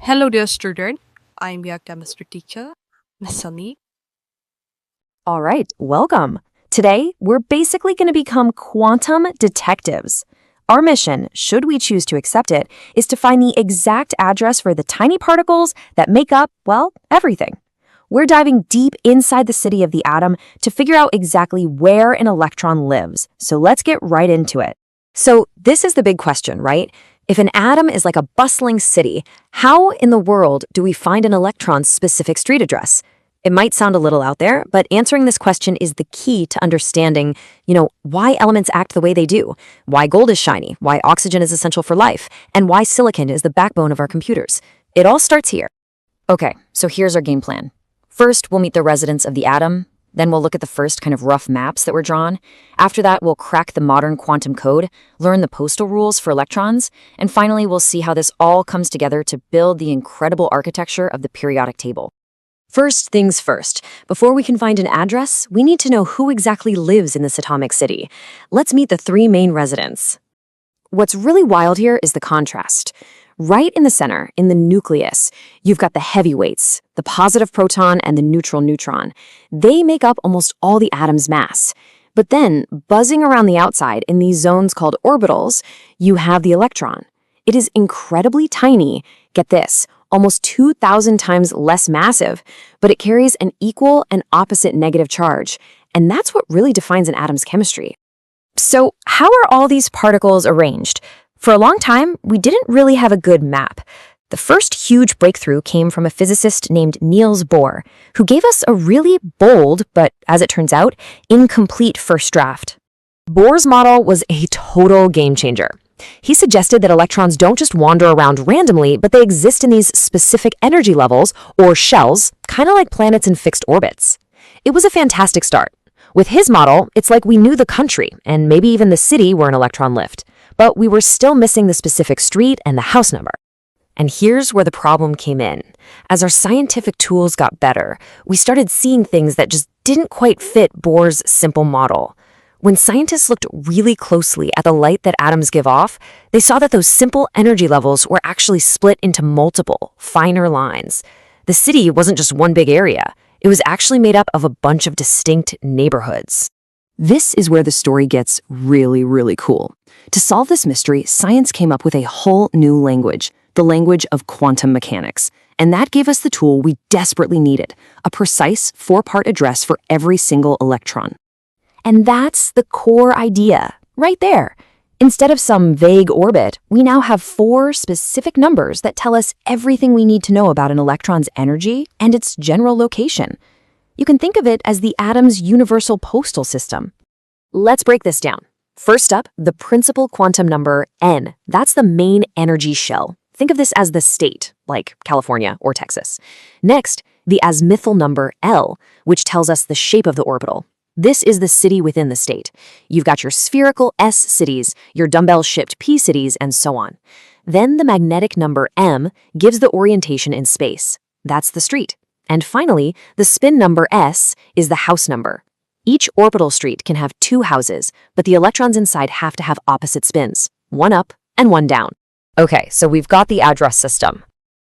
Hello, dear student. I'm your chemistry teacher, Miss Sunny. All right, welcome. Today, we're basically going to become quantum detectives. Our mission, should we choose to accept it, is to find the exact address for the tiny particles that make up, well, everything. We're diving deep inside the city of the atom to figure out exactly where an electron lives. So let's get right into it. So this is the big question, right? If an atom is like a bustling city, how in the world do we find an electron's specific street address? It might sound a little out there, but answering this question is the key to understanding, why elements act the way they do, why gold is shiny, why oxygen is essential for life, and why silicon is the backbone of our computers. It all starts here. Okay, so here's our game plan. First, we'll meet the residents of the atom. Then we'll look at the first kind of rough maps that were drawn. After that, we'll crack the modern quantum code, learn the postal rules for electrons, and finally, we'll see how this all comes together to build the incredible architecture of the periodic table. First things first, before we can find an address, we need to know who exactly lives in this atomic city. Let's meet the three main residents. What's really wild here is the contrast. Right in the center, in the nucleus, you've got the heavyweights, the positive proton and the neutral neutron. They make up almost all the atom's mass. But then, buzzing around the outside in these zones called orbitals, you have the electron. It is incredibly tiny, get this, almost 2,000 times less massive, but it carries an equal and opposite negative charge. And that's what really defines an atom's chemistry. So how are all these particles arranged? For a long time, we didn't really have a good map. The first huge breakthrough came from a physicist named Niels Bohr, who gave us a really bold, but as it turns out, incomplete first draft. Bohr's model was a total game changer. He suggested that electrons don't just wander around randomly, but they exist in these specific energy levels, or shells, kind of like planets in fixed orbits. It was a fantastic start. With his model, it's like we knew the country, and maybe even the city where an electron lived. But we were still missing the specific street and the house number. And here's where the problem came in. As our scientific tools got better, we started seeing things that just didn't quite fit Bohr's simple model. When scientists looked really closely at the light that atoms give off, they saw that those simple energy levels were actually split into multiple, finer lines. The city wasn't just one big area. It was actually made up of a bunch of distinct neighborhoods. This is where the story gets really, really cool. To solve this mystery, science came up with a whole new language, the language of quantum mechanics. And that gave us the tool we desperately needed, a precise 4-part address for every single electron. And that's the core idea, right there. Instead of some vague orbit, we now have 4 specific numbers that tell us everything we need to know about an electron's energy and its general location. You can think of it as the atom's universal postal system. Let's break this down. First up, the principal quantum number, n. That's the main energy shell. Think of this as the state, like California or Texas. Next, the azimuthal number, L, which tells us the shape of the orbital. This is the city within the state. You've got your spherical S cities, your dumbbell-shaped P cities, and so on. Then the magnetic number, M, gives the orientation in space. That's the street. And finally, the spin number S is the house number. Each orbital street can have 2 houses, but the electrons inside have to have opposite spins, one up and one down. Okay, so we've got the address system.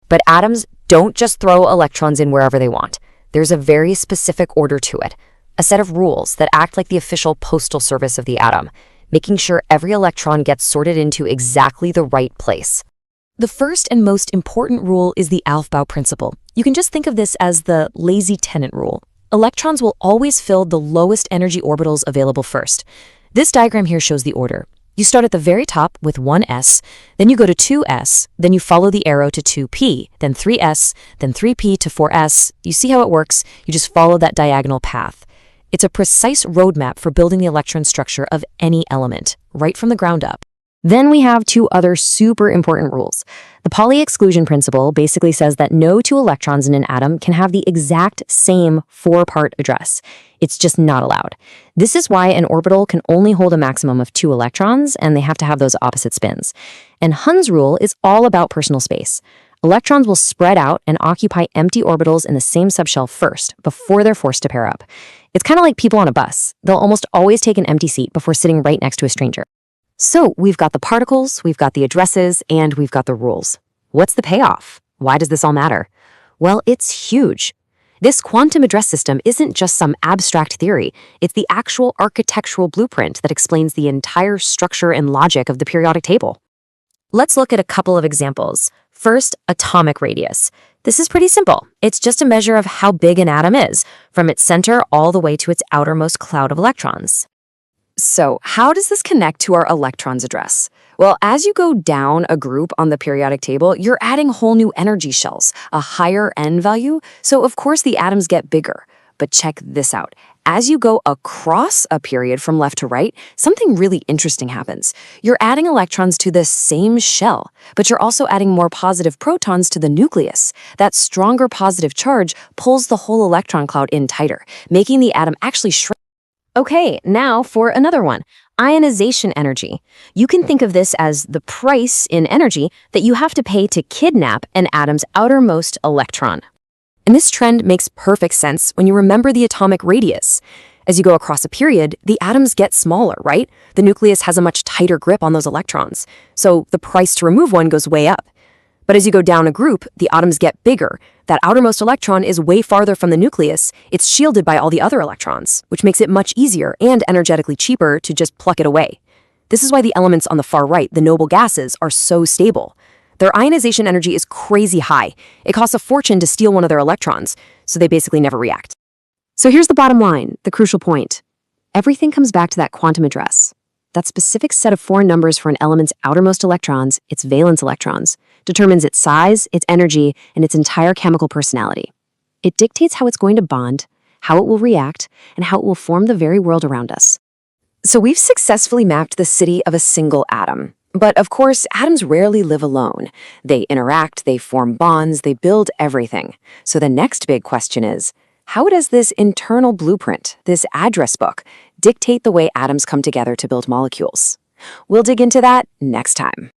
But atoms don't just throw electrons in wherever they want. There's a very specific order to it, a set of rules that act like the official postal service of the atom, making sure every electron gets sorted into exactly the right place. The first and most important rule is the Aufbau principle. You can just think of this as the lazy tenant rule. Electrons will always fill the lowest energy orbitals available first. This diagram here shows the order. You start at the very top with 1s, then you go to 2s, then you follow the arrow to 2p, then 3s, then 3p to 4s. You see how it works? You just follow that diagonal path. It's a precise roadmap for building the electron structure of any element, right from the ground up. Then we have 2 other super important rules. The Pauli exclusion principle basically says that no 2 electrons in an atom can have the exact same 4-part address. It's just not allowed. This is why an orbital can only hold a maximum of 2 electrons, and they have to have those opposite spins. And Hund's rule is all about personal space. Electrons will spread out and occupy empty orbitals in the same subshell first, before they're forced to pair up. It's kind of like people on a bus. They'll almost always take an empty seat before sitting right next to a stranger. So we've got the particles, we've got the addresses, and we've got the rules. What's the payoff? Why does this all matter? Well, it's huge. This quantum address system isn't just some abstract theory, it's the actual architectural blueprint that explains the entire structure and logic of the periodic table. Let's look at a couple of examples. First, atomic radius. This is pretty simple. It's just a measure of how big an atom is, from its center all the way to its outermost cloud of electrons. So, how does this connect to our electrons address? Well, as you go down a group on the periodic table, you're adding whole new energy shells, a higher N value, so of course the atoms get bigger. But check this out. As you go across a period from left to right, something really interesting happens. You're adding electrons to the same shell, but you're also adding more positive protons to the nucleus. That stronger positive charge pulls the whole electron cloud in tighter, making the atom actually shrink. Okay, now for another one. Ionization energy. You can think of this as the price in energy that you have to pay to kidnap an atom's outermost electron. And this trend makes perfect sense when you remember the atomic radius. As you go across a period, the atoms get smaller, right? The nucleus has a much tighter grip on those electrons, so the price to remove one goes way up. But as you go down a group, the atoms get bigger. That outermost electron is way farther from the nucleus. It's shielded by all the other electrons, which makes it much easier and energetically cheaper to just pluck it away. This is why the elements on the far right, the noble gases, are so stable. Their ionization energy is crazy high. It costs a fortune to steal one of their electrons, so they basically never react. So here's the bottom line, the crucial point. Everything comes back to that quantum address. That specific set of four numbers for an element's outermost electrons, its valence electrons, determines its size, its energy, and its entire chemical personality. It dictates how it's going to bond, how it will react, and how it will form the very world around us. So we've successfully mapped the city of a single atom. But of course, atoms rarely live alone. They interact, they form bonds, they build everything. So the next big question is, how does this internal blueprint, this address book, dictate the way atoms come together to build molecules? We'll dig into that next time.